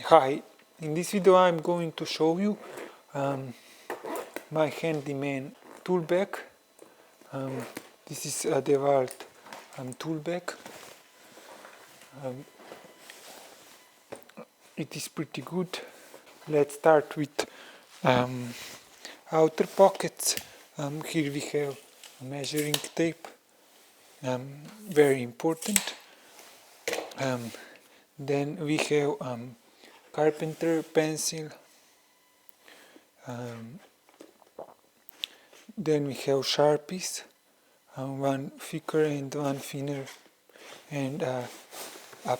Hi, in this video I'm going to show you my Handyman tool bag. This is a DeWalt tool bag. It is pretty good. Let's start with outer pockets. Here we have measuring tape, very important. Then we have carpenter pencil. Then we have Sharpies, one thicker and one thinner, and a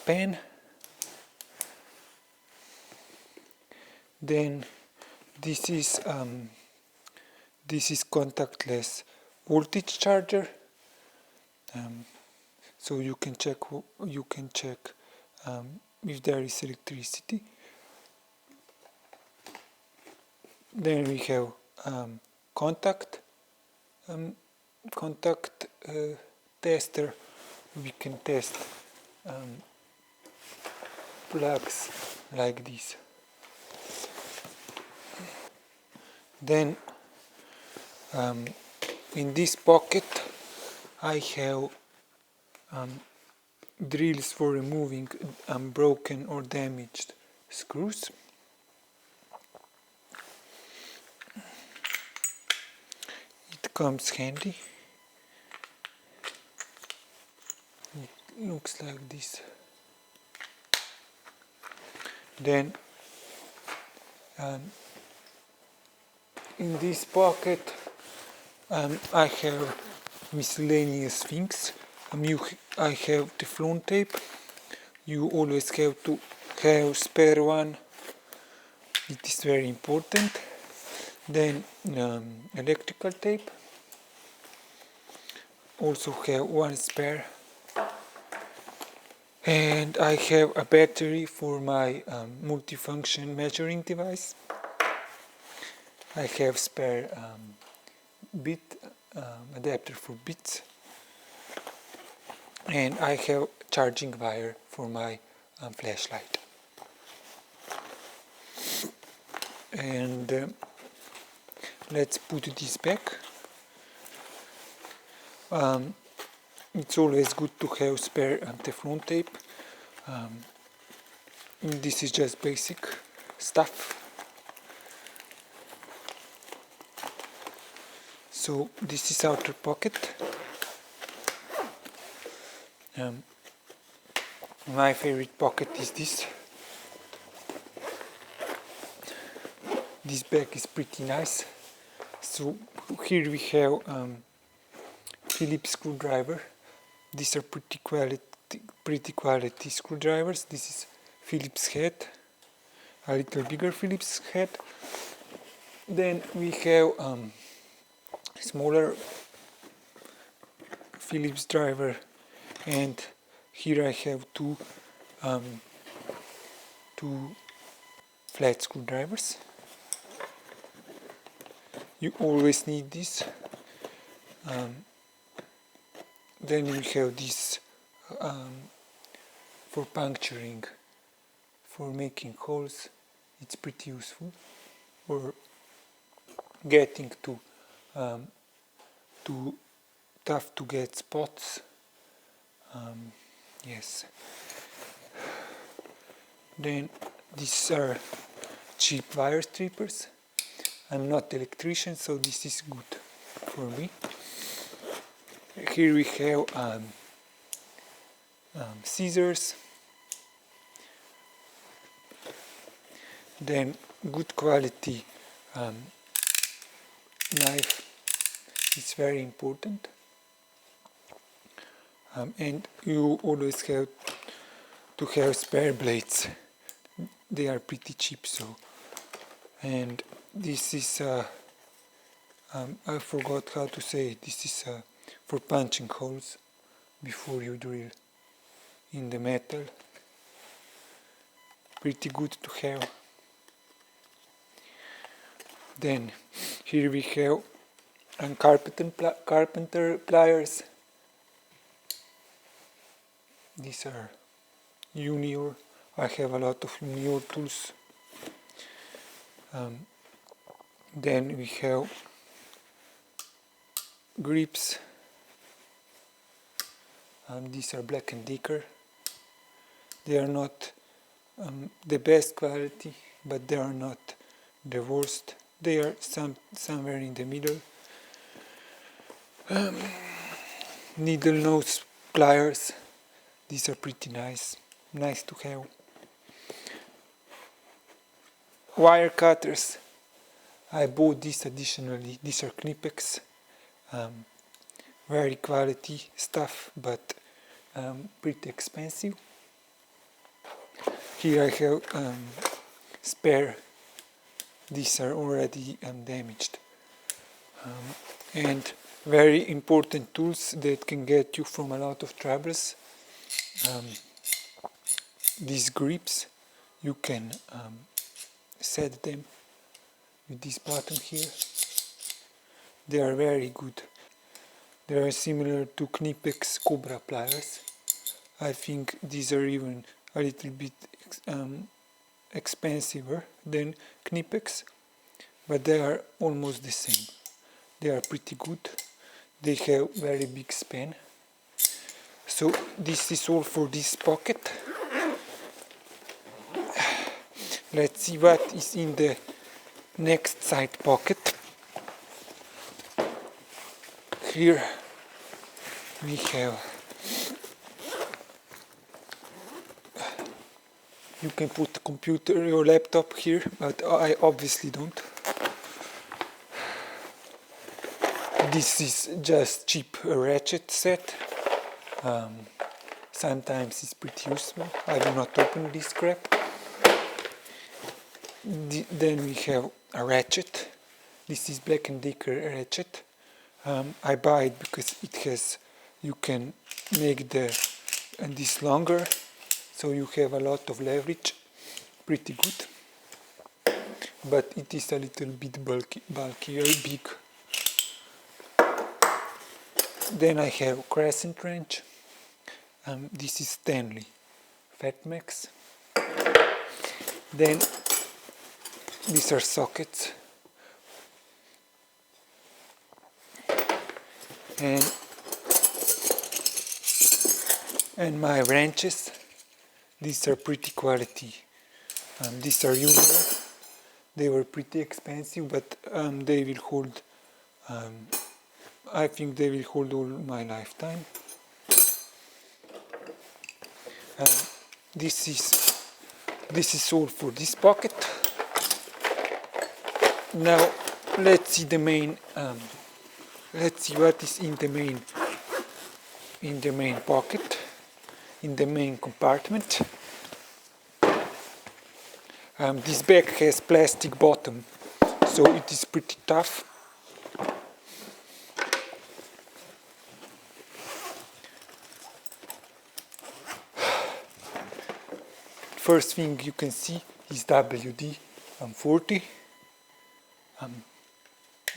pen. Then this is contactless voltage charger, so you can check if there is electricity. Then we have contact tester. We can test plugs like this. Then in this pocket I have drills for removing broken or damaged screws. It comes handy. It looks like this. Then in this pocket I have miscellaneous things. I have Teflon tape. You always have to have spare one. It is very important. Then electrical tape. Also have one spare. And I have a battery for my multifunction measuring device. I have spare bit adapter for bits, and I have charging wire for my flashlight. And let's put this back. It's always good to have spare Teflon tape. This is just basic stuff. So this is outer pocket. My favorite pocket is this. This bag is pretty nice. So here we have Phillips screwdriver. These are pretty quality screwdrivers. This is Phillips head, a little bigger Phillips head. Then we have smaller Phillips driver, and here I have two flat screwdrivers. You always need this. Then we have this for puncturing, for making holes. It's pretty useful, or getting too tough to get spots. Yes. Then these are cheap wire strippers. I'm not an electrician, so this is good for me. Here we have scissors. Then good quality knife is very important. And you always have to have spare blades. They are pretty cheap, so. And this is I forgot how to say it. This is for punching holes before you drill in the metal. Pretty good to have. Then here we have carpenter pliers. These are Junior I have a lot of new tools. Then we have grips. These are Black & Decker. They are not the best quality, but they are not the worst. They are somewhere in the middle. Needle nose pliers. These are pretty nice to have. Wire cutters. I bought these additionally. These are Knipex. Very quality stuff, but pretty expensive. Here I have spare. These are already damaged. And very important tools that can get you from a lot of troubles. These grips, you can set them with this button here. They are very good. They are similar to Knipex Cobra pliers. I think these are even a little bit expensiver than Knipex, but they are almost the same. They are pretty good. They have very big span. So this is all for this pocket. Let's see what is in the next side pocket. Here we have, you can put the computer or laptop here, but I obviously don't. This is just cheap ratchet set. Sometimes it's pretty useful. I do not open this crap. Then we have a ratchet. This is Black & Decker ratchet. I buy it because it has, you can make this longer, so you have a lot of leverage. Pretty good. But it is a little bit bulkier, big. Then I have crescent wrench. This is Stanley Fatmax. Then these are sockets. And my wrenches. These are pretty quality. These are Union. They were pretty expensive, but they will hold. I think they will hold all my lifetime. This is all for this pocket. Now let's see the main. Let's see what is in the main pocket, in the main compartment. This bag has plastic bottom, so it is pretty tough. First thing you can see is WD-40.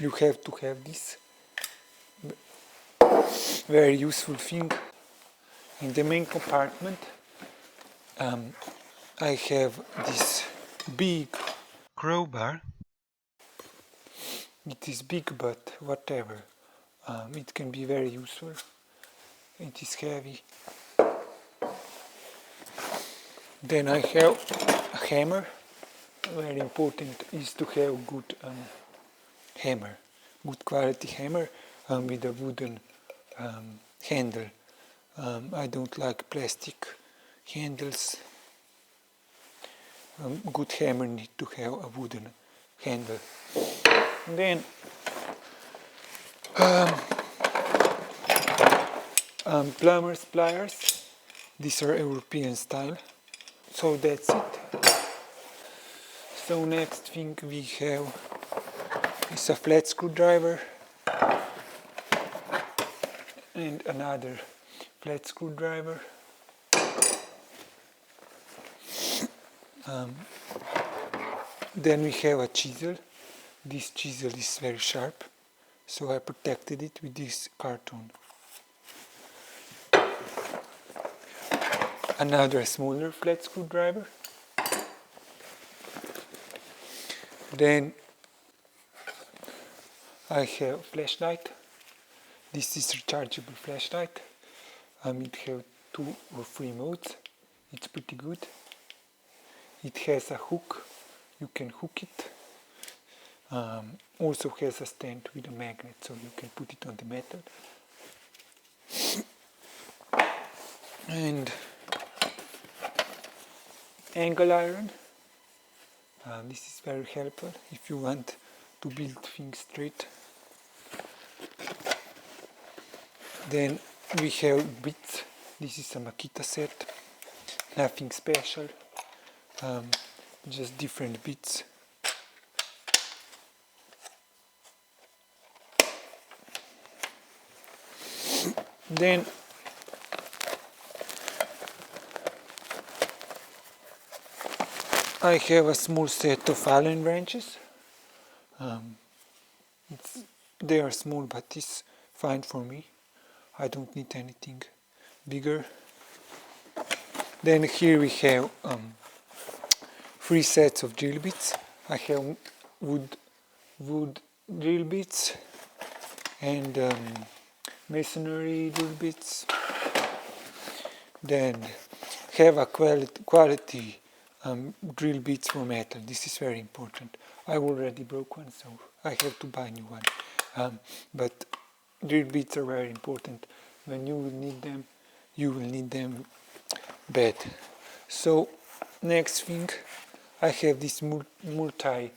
You have to have this. Very useful thing. In the main compartment, I have this big crowbar. It is big, but whatever. It can be very useful. It is heavy. Then I have a hammer. Very important is to have good hammer, good quality hammer with a wooden handle. I don't like plastic handles. Good hammer need to have a wooden handle. Then plumber's pliers. These are European style. So that's it. So next thing we have is a flat screwdriver and another flat screwdriver. Then we have a chisel. This chisel is very sharp, so I protected it with this carton. another smaller flat screwdriver. Then I have flashlight. This is rechargeable flashlight. It has 2 or 3 modes. It's pretty good. It has a hook. You can hook it. Also has a stand with a magnet, so you can put it on the metal. And angle iron. This is very helpful if you want to build things straight. Then we have bits. This is a Makita set. Nothing special. Just different bits. Then I have a small set of Allen wrenches. They are small, but it's fine for me. I don't need anything bigger. Then here we have 3 sets of drill bits. I have wood drill bits and masonry drill bits. Then have a quality drill bits for metal. This is very important. I already broke one, so I have to buy a new one. But drill bits are very important. When you will need them, you will need them bad. So next thing, I have this multimeter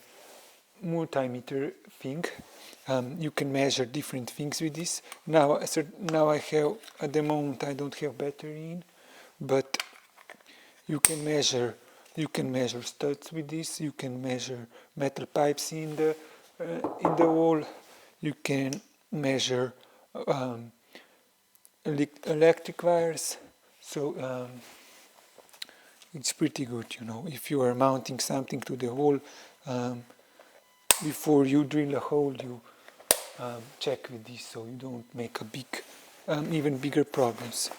thing. You can measure different things with this. Now I have, at the moment I don't have battery in, but you can measure studs with this. You can measure metal pipes in the wall. You can measure electric wires. So it's pretty good, you know, if you are mounting something to the wall. Before you drill a hole, you check with this, so you don't make a big, even bigger problems.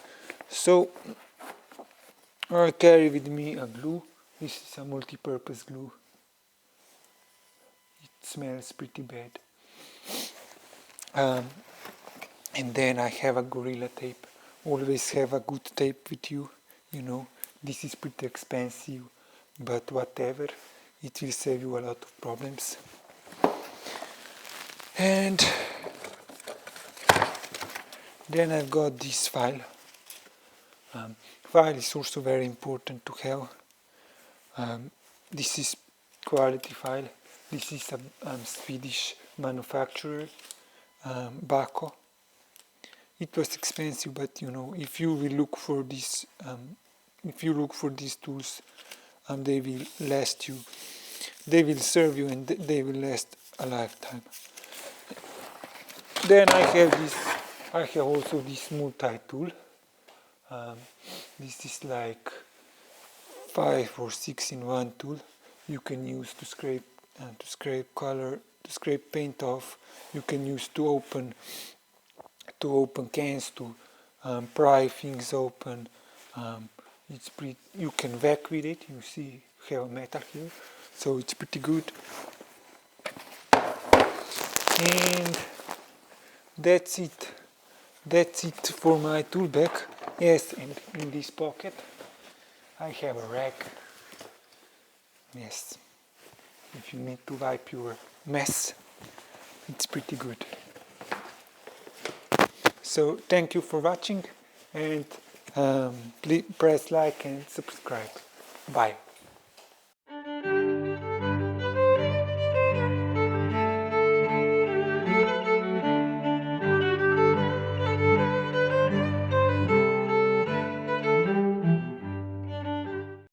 So I carry with me a glue. This is a multi-purpose glue. It smells pretty bad. And then I have a Gorilla Tape. Always have a good tape with you, you know. This is pretty expensive, but whatever, it will save you a lot of problems. And then I've got this file. File is also very important to have. This is quality file. This is a Swedish manufacturer, Baco. It was expensive, but you know, if you will look for this, if you look for these tools, they will last you. They will serve you, and they will last a lifetime. Then I have this. I have also this multi-tool. This is like 5 or 6 in one tool. You can use to scrape color, to scrape paint off. You can use to open cans, to pry things open. You can vac with it. You see, you have metal here, so it's pretty good. And that's it. That's it for my tool bag. Yes, and in this pocket I have a rag. Yes, if you need to wipe your mess, it's pretty good. So thank you for watching, and please press like and subscribe. Bye.